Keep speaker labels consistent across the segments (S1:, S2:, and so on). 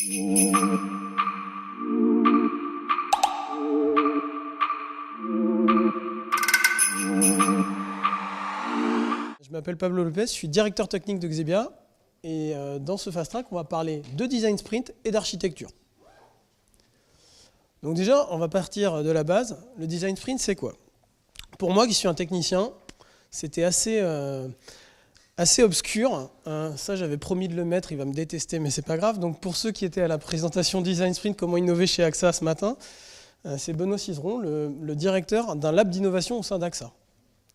S1: Je m'appelle Pablo Lopez, je suis directeur technique de Xebia et dans ce Fast Track, on va parler de design sprint et d'architecture. Donc déjà, on va partir de la base. Le design sprint, c'est quoi? Pour moi, qui suis un technicien, c'était assez obscur. Ça, j'avais promis de le mettre, il va me détester, mais c'est pas grave. Donc pour ceux qui étaient à la présentation design sprint, comment innover chez AXA ce matin, c'est Benoît Cizeron, le directeur d'un lab d'innovation au sein d'AXA.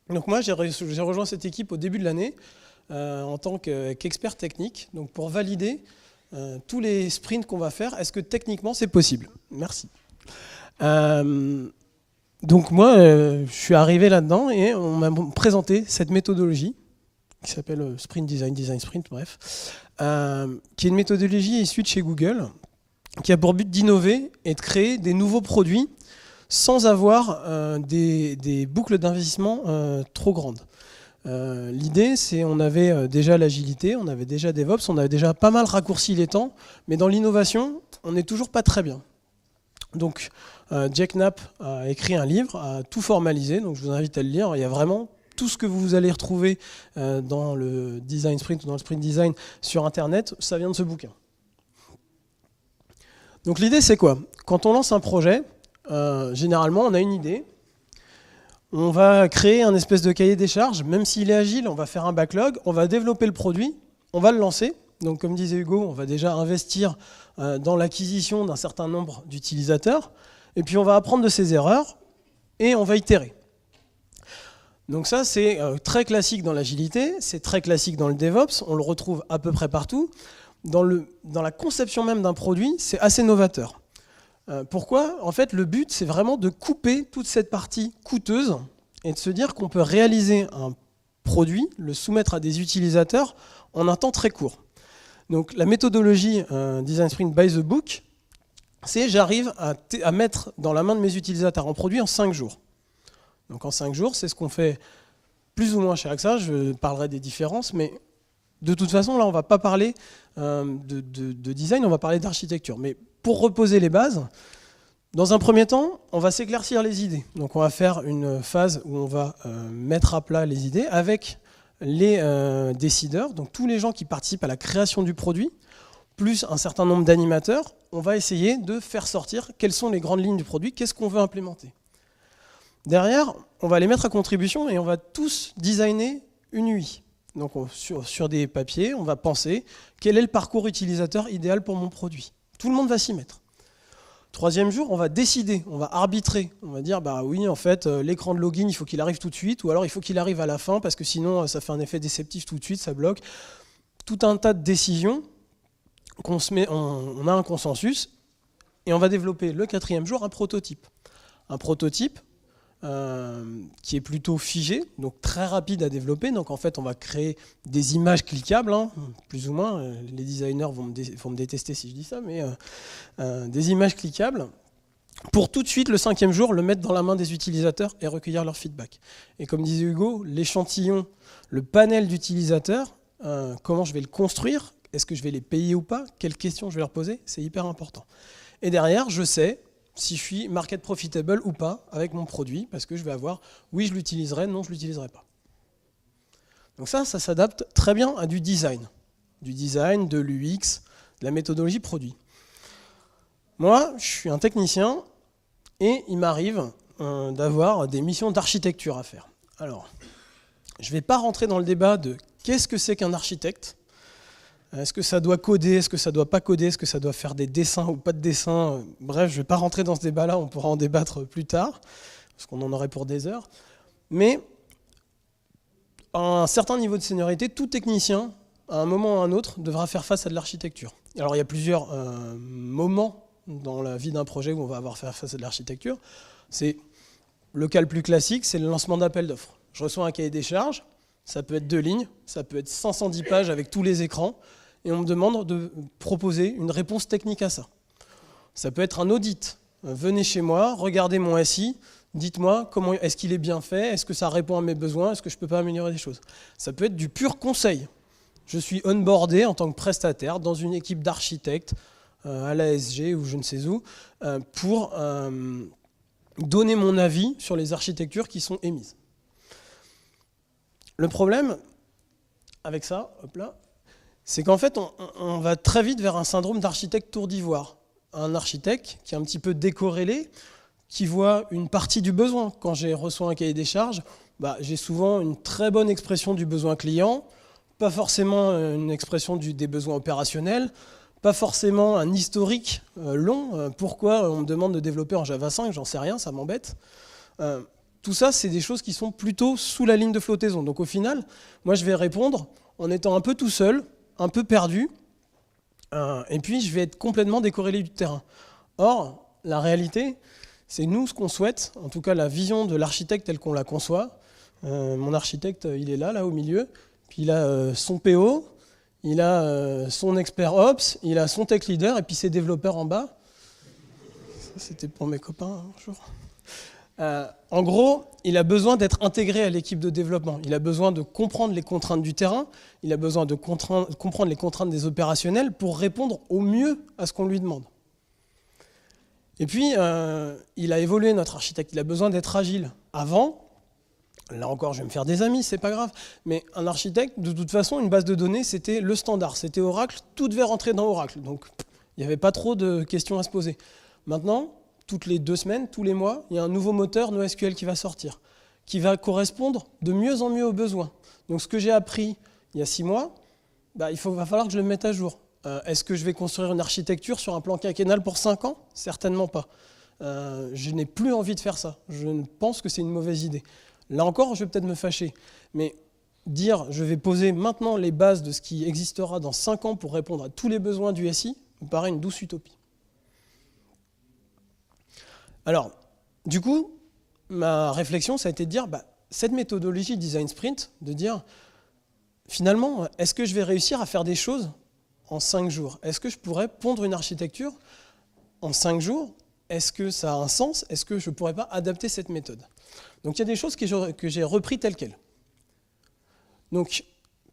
S1: Donc moi, j'ai rejoint cette équipe au début de l'année en tant qu'expert technique, donc pour valider tous les sprints qu'on va faire. Est-ce que techniquement, c'est possible? Merci. Donc moi, je suis arrivé là-dedans et on m'a présenté cette méthodologie qui s'appelle Sprint Design, Design Sprint, bref, qui est une méthodologie issue de chez Google, qui a pour but d'innover et de créer des nouveaux produits sans avoir des boucles d'investissement trop grandes. L'idée, c'est on avait déjà l'agilité, on avait déjà DevOps, on avait déjà pas mal raccourci les temps, mais dans l'innovation, on n'est toujours pas très bien. Donc, Jack Knapp a écrit un livre, a tout formalisé, donc je vous invite à le lire. Il y a vraiment tout ce que vous allez retrouver dans le design sprint ou dans le sprint design sur Internet, ça vient de ce bouquin. Donc l'idée, c'est quoi? Quand on lance un projet, généralement, on a une idée. On va créer un espèce de cahier des charges. Même s'il est agile, on va faire un backlog, on va développer le produit, on va le lancer. Donc comme disait Hugo, on va déjà investir dans l'acquisition d'un certain nombre d'utilisateurs. Et puis on va apprendre de ses erreurs et on va itérer. Donc ça, c'est très classique dans l'agilité, c'est très classique dans le DevOps, on le retrouve à peu près partout. Dans la conception même d'un produit, c'est assez novateur. Pourquoi? En fait, le but, c'est vraiment de couper toute cette partie coûteuse et de se dire qu'on peut réaliser un produit, le soumettre à des utilisateurs en un temps très court. Donc la méthodologie Design Sprint by the Book, c'est j'arrive à mettre dans la main de mes utilisateurs un produit en 5 jours. Donc en 5 jours, c'est ce qu'on fait plus ou moins chez AXA, je parlerai des différences, mais de toute façon, là, on ne va pas parler de design, on va parler d'architecture. Mais pour reposer les bases, dans un premier temps, on va s'éclaircir les idées. Donc on va faire une phase où on va mettre à plat les idées avec les décideurs, donc tous les gens qui participent à la création du produit, plus un certain nombre d'animateurs, on va essayer de faire sortir quelles sont les grandes lignes du produit, qu'est-ce qu'on veut implémenter. Derrière, on va les mettre à contribution et on va tous designer une UI. Donc sur des papiers, on va penser quel est le parcours utilisateur idéal pour mon produit. Tout le monde va s'y mettre. Troisième jour, on va décider, on va arbitrer. On va dire, bah oui, en fait, l'écran de login, il faut qu'il arrive tout de suite, ou alors il faut qu'il arrive à la fin, parce que sinon, ça fait un effet déceptif tout de suite, ça bloque. Tout un tas de décisions on a un consensus, et on va développer le quatrième jour un prototype. Un prototype qui est plutôt figé, donc très rapide à développer. Donc en fait, on va créer des images cliquables, hein, plus ou moins. Les designers vont me détester si je dis ça, mais des images cliquables pour tout de suite, le cinquième jour, le mettre dans la main des utilisateurs et recueillir leur feedback. Et comme disait Hugo, l'échantillon, le panel d'utilisateurs, comment je vais le construire? Est-ce que je vais les payer ou pas? Quelles questions je vais leur poser? C'est hyper important. Et derrière, je sais si je suis market profitable ou pas avec mon produit, parce que je vais avoir, oui, je l'utiliserai, non, je ne l'utiliserai pas. Donc ça s'adapte très bien à du design, de l'UX, de la méthodologie produit. Moi, je suis un technicien et il m'arrive d'avoir des missions d'architecture à faire. Alors, je ne vais pas rentrer dans le débat de qu'est-ce que c'est qu'un architecte. Est-ce que ça doit coder? Est-ce que ça doit pas coder? Est-ce que ça doit faire des dessins ou pas de dessins? Bref, je ne vais pas rentrer dans ce débat-là, on pourra en débattre plus tard, parce qu'on en aurait pour des heures. Mais à un certain niveau de seniorité, tout technicien, à un moment ou à un autre, devra faire face à de l'architecture. Alors il y a plusieurs moments dans la vie d'un projet où on va avoir faire face à de l'architecture. C'est le cas le plus classique, c'est le lancement d'appel d'offres. Je reçois un cahier des charges, ça peut être 2 lignes, ça peut être 510 pages avec tous les écrans, et on me demande de proposer une réponse technique à ça. Ça peut être un audit. Venez chez moi, regardez mon SI, dites-moi comment est-ce qu'il est bien fait, est-ce que ça répond à mes besoins, est-ce que je ne peux pas améliorer des choses. Ça peut être du pur conseil. Je suis onboardé en tant que prestataire dans une équipe d'architectes à l'ASG ou je ne sais où, pour donner mon avis sur les architectures qui sont émises. Le problème avec ça, hop là, c'est qu'en fait, on va très vite vers un syndrome d'architecte tour d'ivoire. Un architecte qui est un petit peu décorrélé, qui voit une partie du besoin. Quand j'ai reçu un cahier des charges, j'ai souvent une très bonne expression du besoin client, pas forcément une expression des besoins opérationnels, pas forcément un historique long. Pourquoi on me demande de développer en Java 5, j'en sais rien, ça m'embête. Tout ça, c'est des choses qui sont plutôt sous la ligne de flottaison. Donc au final, moi je vais répondre en étant un peu tout seul, un peu perdu, et puis je vais être complètement décorrélé du terrain. Or, la réalité, c'est nous ce qu'on souhaite, en tout cas la vision de l'architecte telle qu'on la conçoit. Mon architecte, il est là au milieu, puis il a son PO, il a son expert Ops, il a son tech leader, et puis ses développeurs en bas. Ça, c'était pour mes copains, bonjour. En gros, il a besoin d'être intégré à l'équipe de développement. Il a besoin de comprendre les contraintes du terrain, il a besoin de comprendre les contraintes des opérationnels pour répondre au mieux à ce qu'on lui demande. Et puis, il a évolué, notre architecte. Il a besoin d'être agile. Avant, là encore, je vais me faire des amis, c'est pas grave, mais un architecte, de toute façon, une base de données, c'était le standard. C'était Oracle, tout devait rentrer dans Oracle. Donc, il n'y avait pas trop de questions à se poser. Maintenant, toutes les 2 semaines, tous les mois, il y a un nouveau moteur NoSQL qui va sortir, qui va correspondre de mieux en mieux aux besoins. Donc ce que j'ai appris il y a 6 mois, va falloir que je le mette à jour. Est-ce que je vais construire une architecture sur un plan quinquennal pour 5 ans? Certainement pas. Je n'ai plus envie de faire ça. Je pense que c'est une mauvaise idée. Là encore, je vais peut-être me fâcher. Mais dire je vais poser maintenant les bases de ce qui existera dans 5 ans pour répondre à tous les besoins du SI me paraît une douce utopie. Alors, du coup, ma réflexion, ça a été de dire, cette méthodologie design sprint, de dire, finalement, est-ce que je vais réussir à faire des choses en 5 jours? Est-ce que je pourrais pondre une architecture en 5 jours? Est-ce que ça a un sens? Est-ce que je ne pourrais pas adapter cette méthode? Donc, il y a des choses que j'ai repris telles quelles. Donc,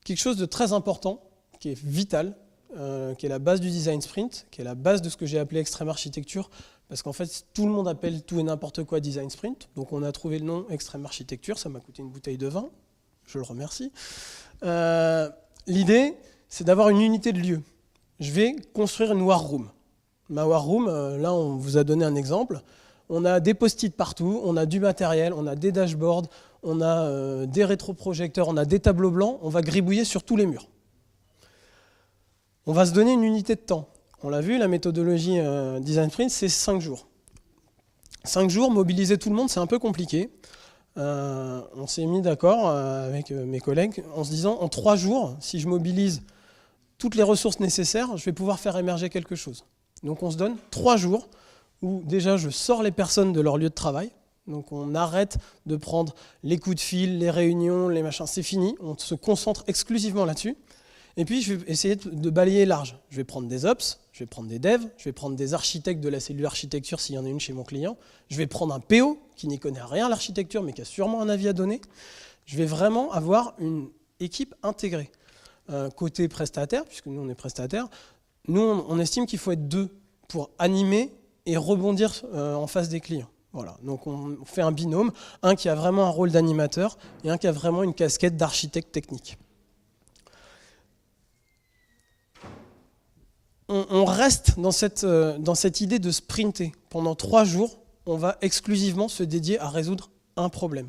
S1: quelque chose de très important, qui est vital, qui est la base du design sprint, qui est la base de ce que j'ai appelé extreme architecture, parce qu'en fait, tout le monde appelle tout et n'importe quoi design sprint. Donc on a trouvé le nom extreme architecture, ça m'a coûté une bouteille de vin, je le remercie. L'idée, c'est d'avoir une unité de lieu. Je vais construire une war room. Ma war room, là on vous a donné un exemple. On a des post-it partout, on a du matériel, on a des dashboards, on a des rétroprojecteurs, on a des tableaux blancs, on va gribouiller sur tous les murs. On va se donner une unité de temps. On l'a vu, la méthodologie design sprint, c'est 5 jours. 5 jours, mobiliser tout le monde, c'est un peu compliqué. On s'est mis d'accord avec mes collègues en se disant, en 3 jours, si je mobilise toutes les ressources nécessaires, je vais pouvoir faire émerger quelque chose. Donc on se donne 3 jours où déjà je sors les personnes de leur lieu de travail. Donc on arrête de prendre les coups de fil, les réunions, les machins, c'est fini. On se concentre exclusivement là-dessus. Et puis, je vais essayer de balayer large. Je vais prendre des ops, je vais prendre des devs, je vais prendre des architectes de la cellule architecture s'il y en a une chez mon client. Je vais prendre un PO qui n'y connaît rien à l'architecture mais qui a sûrement un avis à donner. Je vais vraiment avoir une équipe intégrée. Côté prestataire, puisque nous on est prestataire, nous on estime qu'il faut être 2 pour animer et rebondir en face des clients. Voilà. Donc on fait un binôme, un qui a vraiment un rôle d'animateur et un qui a vraiment une casquette d'architecte technique. On reste dans cette idée de sprinter. Pendant 3 jours, on va exclusivement se dédier à résoudre un problème.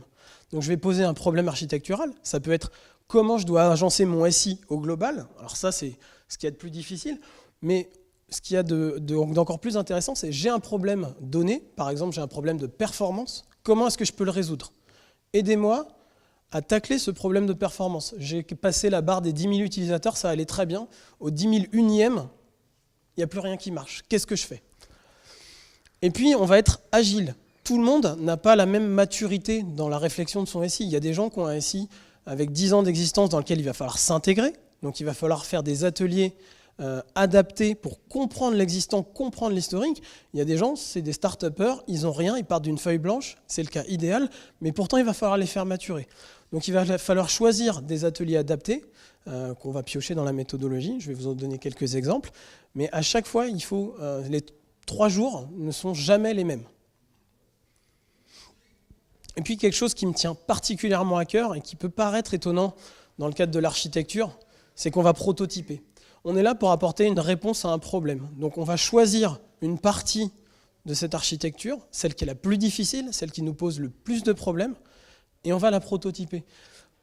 S1: Donc je vais poser un problème architectural. Ça peut être comment je dois agencer mon SI au global. Alors ça, c'est ce qu'il y a de plus difficile. Mais ce qu'il y a d'encore plus intéressant, c'est j'ai un problème donné. Par exemple, j'ai un problème de performance. Comment est-ce que je peux le résoudre? Aidez-moi à tacler ce problème de performance. J'ai passé la barre des 10 000 utilisateurs, ça allait très bien. Au 10 001e, il n'y a plus rien qui marche. Qu'est-ce que je fais? Et puis, on va être agile. Tout le monde n'a pas la même maturité dans la réflexion de son SI. Il y a des gens qui ont un SI avec 10 ans d'existence dans lequel il va falloir s'intégrer. Donc, il va falloir faire des ateliers adaptés pour comprendre l'existant, comprendre l'historique. Il y a des gens, c'est des start-upers, ils n'ont rien, ils partent d'une feuille blanche. C'est le cas idéal, mais pourtant, il va falloir les faire maturer. Donc, il va falloir choisir des ateliers adaptés qu'on va piocher dans la méthodologie. Je vais vous en donner quelques exemples. Mais à chaque fois, les 3 jours ne sont jamais les mêmes. Et puis quelque chose qui me tient particulièrement à cœur et qui peut paraître étonnant dans le cadre de l'architecture, c'est qu'on va prototyper. On est là pour apporter une réponse à un problème. Donc on va choisir une partie de cette architecture, celle qui est la plus difficile, celle qui nous pose le plus de problèmes, et on va la prototyper.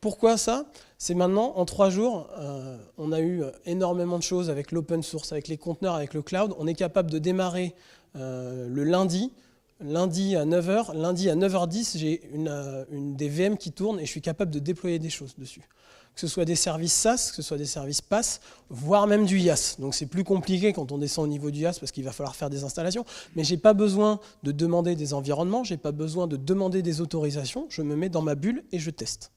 S1: Pourquoi ça? C'est maintenant, en 3 jours, on a eu énormément de choses avec l'open source, avec les conteneurs, avec le cloud. On est capable de démarrer le lundi à 9h. Lundi à 9h10, j'ai une des VM qui tourne et je suis capable de déployer des choses dessus. Que ce soit des services SaaS, que ce soit des services PaaS, voire même du IaaS. Donc c'est plus compliqué quand on descend au niveau du IaaS parce qu'il va falloir faire des installations. Mais je n'ai pas besoin de demander des environnements, je n'ai pas besoin de demander des autorisations. Je me mets dans ma bulle et je teste.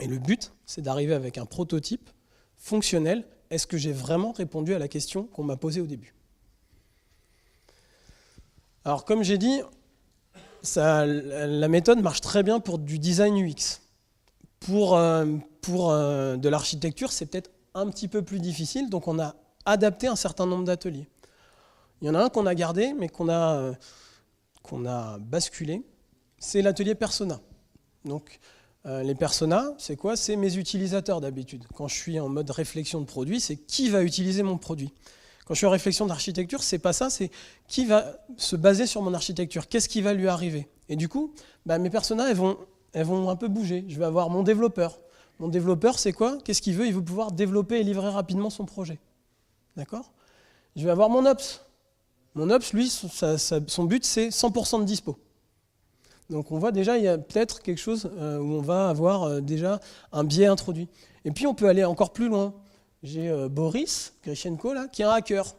S1: Et le but, c'est d'arriver avec un prototype fonctionnel. Est-ce que j'ai vraiment répondu à la question qu'on m'a posée au début? Alors comme j'ai dit, la méthode marche très bien pour du design UX. Pour de l'architecture, c'est peut-être un petit peu plus difficile, donc on a adapté un certain nombre d'ateliers. Il y en a un qu'on a gardé, mais qu'on a basculé, c'est l'atelier persona. Donc les personas, c'est quoi? C'est mes utilisateurs d'habitude. Quand je suis en mode réflexion de produit, c'est qui va utiliser mon produit. Quand je suis en réflexion d'architecture, c'est pas ça, c'est qui va se baser sur mon architecture, qu'est-ce qui va lui arriver. Et du coup, mes personas, elles vont un peu bouger. Je vais avoir mon développeur. Mon développeur, c'est quoi? Qu'est-ce qu'il veut? Il veut pouvoir développer et livrer rapidement son projet. D'accord? Je vais avoir mon Ops. Mon Ops, lui, son but, c'est 100% de dispo. Donc on voit déjà, il y a peut-être quelque chose où on va avoir déjà un biais introduit. Et puis on peut aller encore plus loin. J'ai Boris Grishenko, là, qui est un hacker.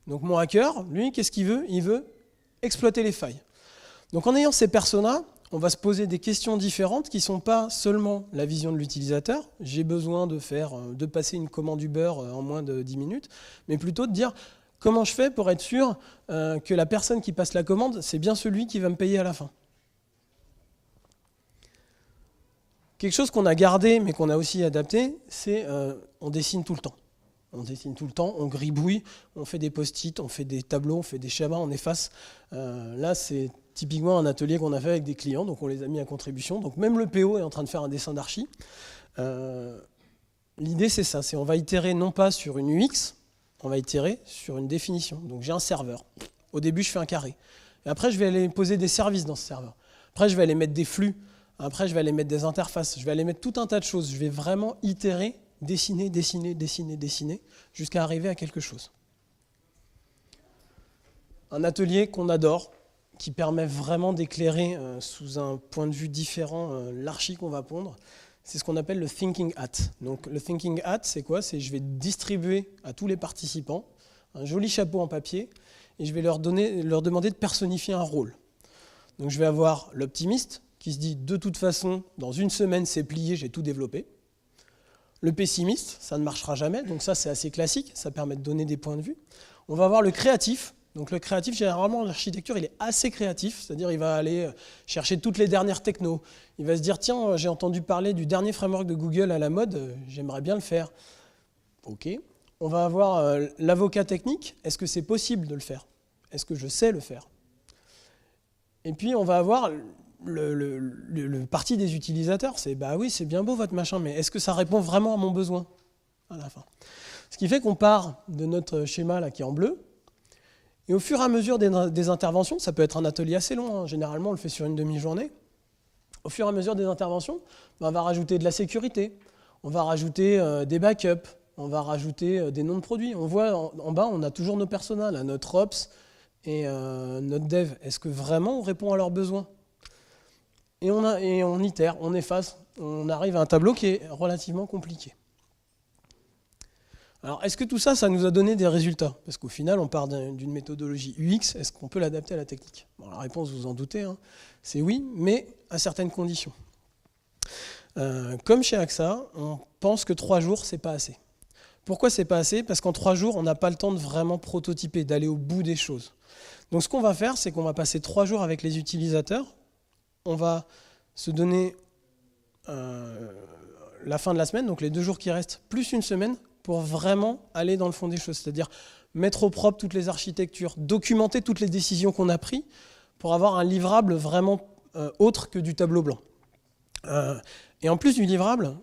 S1: Donc mon hacker, lui, qu'est-ce qu'il veut? Il veut exploiter les failles. Donc en ayant ces personas, on va se poser des questions différentes qui ne sont pas seulement la vision de l'utilisateur. J'ai besoin de passer une commande Uber en moins de 10 minutes, mais plutôt de dire comment je fais pour être sûr que la personne qui passe la commande, c'est bien celui qui va me payer à la fin. Quelque chose qu'on a gardé, mais qu'on a aussi adapté, c'est on dessine tout le temps. On dessine tout le temps, on gribouille, on fait des post-it, on fait des tableaux, on fait des schémas, on efface. Là, c'est typiquement un atelier qu'on a fait avec des clients, donc on les a mis à contribution. Donc même le PO est en train de faire un dessin d'archi. L'idée, c'est ça, c'est on va itérer non pas sur une UX, on va itérer sur une définition. Donc j'ai un serveur. Au début, je fais un carré. Et après, je vais aller poser des services dans ce serveur. Après, je vais aller mettre des flux. Après, je vais aller mettre des interfaces. Je vais aller mettre tout un tas de choses. Je vais vraiment itérer, dessiner, jusqu'à arriver à quelque chose. Un atelier qu'on adore, qui permet vraiment d'éclairer sous un point de vue différent l'archi qu'on va pondre, c'est ce qu'on appelle le Thinking Hat. Donc le Thinking Hat, c'est quoi? C'est je vais distribuer à tous les participants un joli chapeau en papier et je vais leur demander de personnifier un rôle. Donc je vais avoir l'optimiste qui se dit de toute façon, dans une semaine c'est plié, j'ai tout développé. Le pessimiste, ça ne marchera jamais, donc ça c'est assez classique, ça permet de donner des points de vue. On va avoir le créatif. Donc le créatif, généralement, l'architecture, il est assez créatif, c'est-à-dire il va aller chercher toutes les dernières technos. Il va se dire, tiens, j'ai entendu parler du dernier framework de Google à la mode, j'aimerais bien le faire. Ok. On va avoir l'avocat technique, est-ce que c'est possible de le faire? Est-ce que je sais le faire? Et puis on va avoir le parti des utilisateurs, c'est bah oui, c'est bien beau votre machin, mais est-ce que ça répond vraiment à mon besoin à la fin? Ce qui fait qu'on part de notre schéma là qui est en bleu, et au fur et à mesure des interventions, ça peut être un atelier assez long, hein, généralement on le fait sur une demi-journée, au fur et à mesure des interventions, on va rajouter de la sécurité, on va rajouter des backups, on va rajouter des noms de produits. On voit en bas, on a toujours nos personas, là, notre Ops et notre Dev. Est-ce que vraiment on répond à leurs besoins? Et on itère, on efface, on arrive à un tableau qui est relativement compliqué. Alors, est-ce que tout ça, ça nous a donné des résultats? Parce qu'au final, on part d'une méthodologie UX, est-ce qu'on peut l'adapter à la technique? Bon, la réponse, vous en doutez, hein, c'est oui, mais à certaines conditions. Comme chez AXA, on pense que 3 jours, c'est pas assez. Pourquoi c'est pas assez? Parce qu'en 3 jours, on n'a pas le temps de vraiment prototyper, d'aller au bout des choses. Donc ce qu'on va faire, c'est qu'on va passer 3 jours avec les utilisateurs, on va se donner la fin de la semaine, donc les 2 jours qui restent, plus une semaine, pour vraiment aller dans le fond des choses. C'est-à-dire mettre au propre toutes les architectures, documenter toutes les décisions qu'on a prises pour avoir un livrable vraiment autre que du tableau blanc. Et en plus du livrable,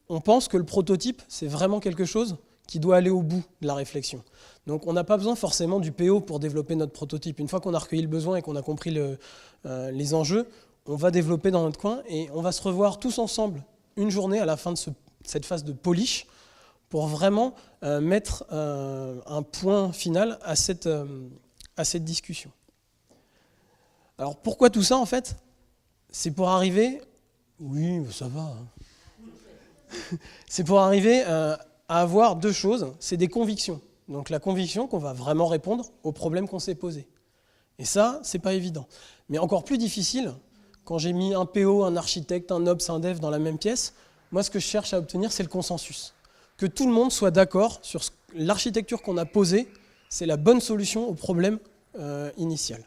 S1: on pense que le prototype, c'est vraiment quelque chose qui doit aller au bout de la réflexion. Donc on n'a pas besoin forcément du PO pour développer notre prototype. Une fois qu'on a recueilli le besoin et qu'on a compris les enjeux, on va développer dans notre coin et on va se revoir tous ensemble une journée à la fin de cette phase de polish pour vraiment mettre un point final à cette discussion. Alors pourquoi tout ça en fait? C'est pour arriver... Oui, ça va. Hein. C'est pour arriver à avoir 2 choses. C'est des convictions. Donc la conviction qu'on va vraiment répondre aux problèmes qu'on s'est posés. Et ça, c'est pas évident. Mais encore plus difficile, quand j'ai mis un PO, un architecte, un ops, un dev dans la même pièce, moi ce que je cherche à obtenir, c'est le consensus. Que tout le monde soit d'accord sur l'architecture qu'on a posée, c'est la bonne solution au problème initial.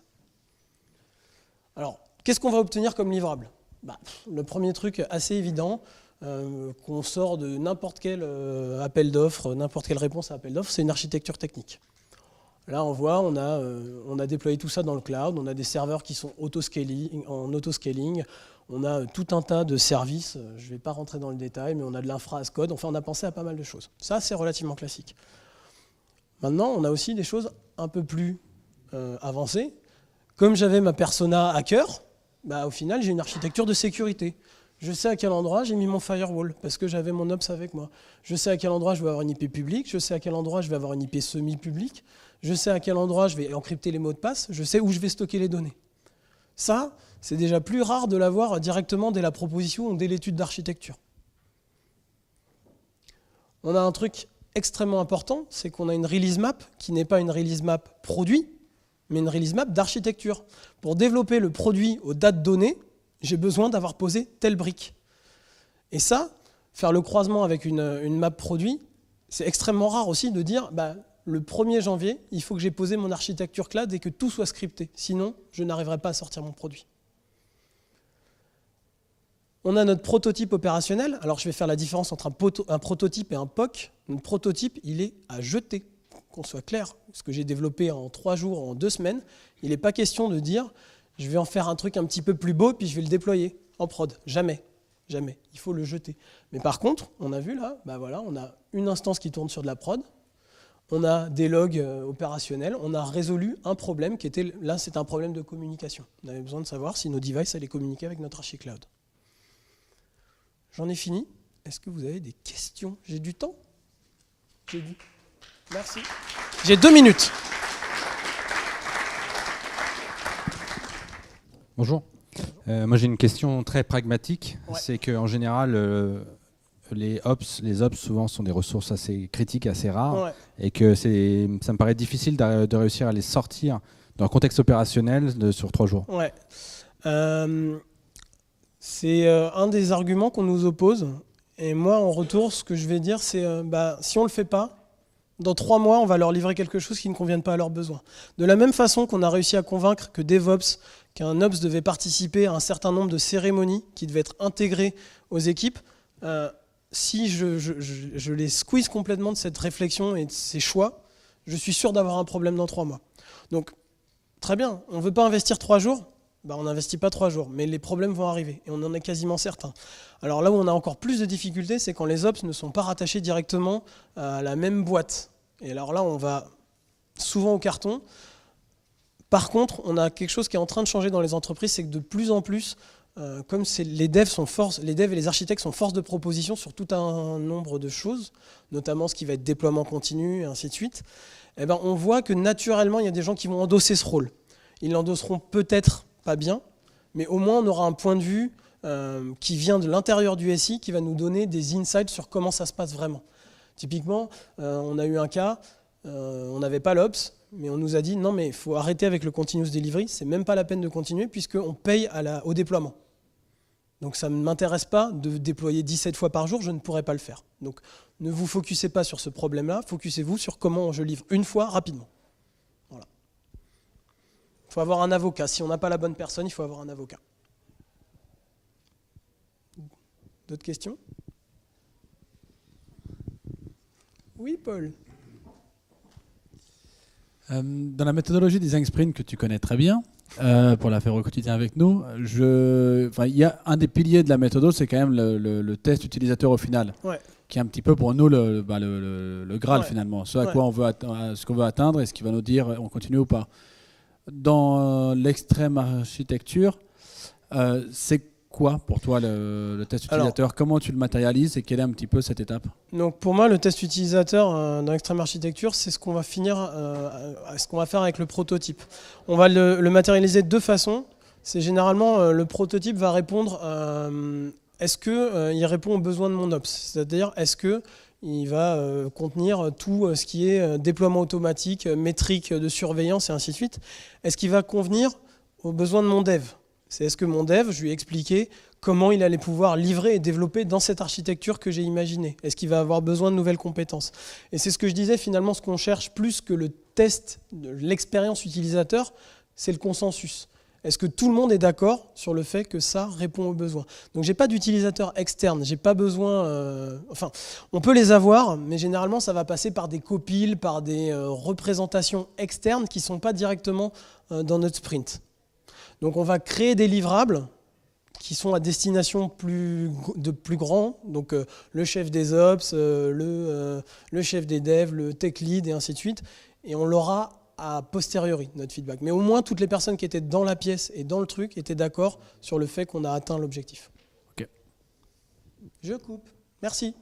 S1: Alors, qu'est-ce qu'on va obtenir comme livrable? Le premier truc assez évident, qu'on sort de n'importe quel appel d'offres, n'importe quelle réponse à appel d'offres, c'est une architecture technique. Là, on voit, on a déployé tout ça dans le cloud, on a des serveurs qui sont en auto-scaling, on a tout un tas de services, je ne vais pas rentrer dans le détail, mais on a de l'infra as code, enfin on a pensé à pas mal de choses. Ça, c'est relativement classique. Maintenant, on a aussi des choses un peu plus avancées. Comme j'avais ma persona hacker, au final, j'ai une architecture de sécurité. Je sais à quel endroit j'ai mis mon firewall, parce que j'avais mon ops avec moi. Je sais à quel endroit je vais avoir une IP publique, je sais à quel endroit je vais avoir une IP semi-publique, je sais à quel endroit je vais encrypter les mots de passe, je sais où je vais stocker les données. Ça, c'est déjà plus rare de l'avoir directement dès la proposition ou dès l'étude d'architecture. On a un truc extrêmement important, c'est qu'on a une release map qui n'est pas une release map produit, mais une release map d'architecture. Pour développer le produit aux dates données, j'ai besoin d'avoir posé telle brique. Et ça, faire le croisement avec une map produit, c'est extrêmement rare aussi de dire le 1er janvier, il faut que j'ai posé mon architecture cloud et que tout soit scripté. Sinon, je n'arriverai pas à sortir mon produit. On a notre prototype opérationnel. Alors, je vais faire la différence entre un prototype et un POC. Notre prototype, il est à jeter. Qu'on soit clair, ce que j'ai développé en 3 jours, en 2 semaines, il n'est pas question de dire je vais en faire un truc un petit peu plus beau puis je vais le déployer en prod. Jamais. Jamais. Il faut le jeter. Mais par contre, on a vu là, on a une instance qui tourne sur de la prod, on a des logs opérationnels, on a résolu un problème qui était, là c'est un problème de communication. On avait besoin de savoir si nos devices allaient communiquer avec notre archi-cloud. J'en ai fini. Est-ce que vous avez des questions? J'ai du temps? J'ai dit. Merci. J'ai 2 minutes.
S2: Bonjour. Moi j'ai une question très pragmatique. Ouais. C'est qu'en général, les ops souvent sont des ressources assez critiques, assez rares. Ouais. Et que ça me paraît difficile de réussir à les sortir dans un contexte opérationnel sur 3 jours.
S1: Ouais. C'est un des arguments qu'on nous oppose. Et moi, en retour, ce que je vais dire, c'est si on ne le fait pas, dans 3 mois, on va leur livrer quelque chose qui ne convienne pas à leurs besoins. De la même façon qu'on a réussi à convaincre que DevOps, qu'un Ops devait participer à un certain nombre de cérémonies qui devaient être intégrées aux équipes, si je les squeeze complètement de cette réflexion et de ces choix, je suis sûr d'avoir un problème dans 3 mois. Donc, très bien, on ne veut pas investir 3 jours, on n'investit pas 3 jours, mais les problèmes vont arriver, et on en est quasiment certain. Alors là où on a encore plus de difficultés, c'est quand les ops ne sont pas rattachés directement à la même boîte. Et alors là, on va souvent au carton. Par contre, on a quelque chose qui est en train de changer dans les entreprises, c'est que de plus en plus, comme les devs et les architectes sont force de proposition sur tout un nombre de choses, notamment ce qui va être déploiement continu, et ainsi de suite, on voit que naturellement, il y a des gens qui vont endosser ce rôle. Ils l'endosseront peut-être pas bien, mais au moins on aura un point de vue qui vient de l'intérieur du SI qui va nous donner des insights sur comment ça se passe vraiment. Typiquement, on a eu un cas, on n'avait pas l'Ops, mais on nous a dit non mais il faut arrêter avec le continuous delivery, c'est même pas la peine de continuer puisqu'on paye au déploiement. Donc ça ne m'intéresse pas de déployer 17 fois par jour, je ne pourrais pas le faire. Donc ne vous focussez pas sur ce problème-là, focussez-vous sur comment je livre une fois rapidement. Voilà. Il faut avoir un avocat. Si on n'a pas la bonne personne, il faut avoir un avocat. D'autres questions ? Oui, Paul.
S3: Dans la méthodologie Design Sprint que tu connais très bien, pour la faire au quotidien avec nous, il y a un des piliers de la méthode, c'est quand même le test utilisateur au final, qui est un petit peu pour nous le Graal finalement, ce à quoi ce qu'on veut atteindre et ce qui va nous dire on continue ou pas. Dans l'extrême architecture, c'est quoi pour toi le test utilisateur? Comment tu le matérialises et quelle est un petit peu cette étape?
S1: Donc pour moi, le test utilisateur dans l'extrême architecture, c'est ce qu'on va ce qu'on va faire avec le prototype. On va le matérialiser de deux façons. C'est généralement le prototype va répondre est-ce qu'il répond aux besoins de mon ops? C'est-à-dire est-ce qu'il va contenir tout ce qui est déploiement automatique, métrique de surveillance et ainsi de suite. Est-ce qu'il va convenir aux besoins de mon dev? C'est est-ce que mon dev, je lui ai expliqué comment il allait pouvoir livrer et développer dans cette architecture que j'ai imaginée. Est-ce qu'il va avoir besoin de nouvelles compétences? Et c'est ce que je disais, finalement, ce qu'on cherche plus que le test de l'expérience utilisateur, c'est le consensus. Est-ce que tout le monde est d'accord sur le fait que ça répond aux besoins? Donc j'ai pas d'utilisateur externe, j'ai pas besoin... Enfin, on peut les avoir, mais généralement ça va passer par des copiles, par des représentations externes qui ne sont pas directement dans notre sprint. Donc on va créer des livrables qui sont à destination de plus grands, donc le chef des ops, le chef des devs, le tech lead et ainsi de suite, et on l'aura a posteriori, notre feedback. Mais au moins, toutes les personnes qui étaient dans la pièce et dans le truc étaient d'accord sur le fait qu'on a atteint l'objectif.
S3: Ok.
S1: Je coupe. Merci.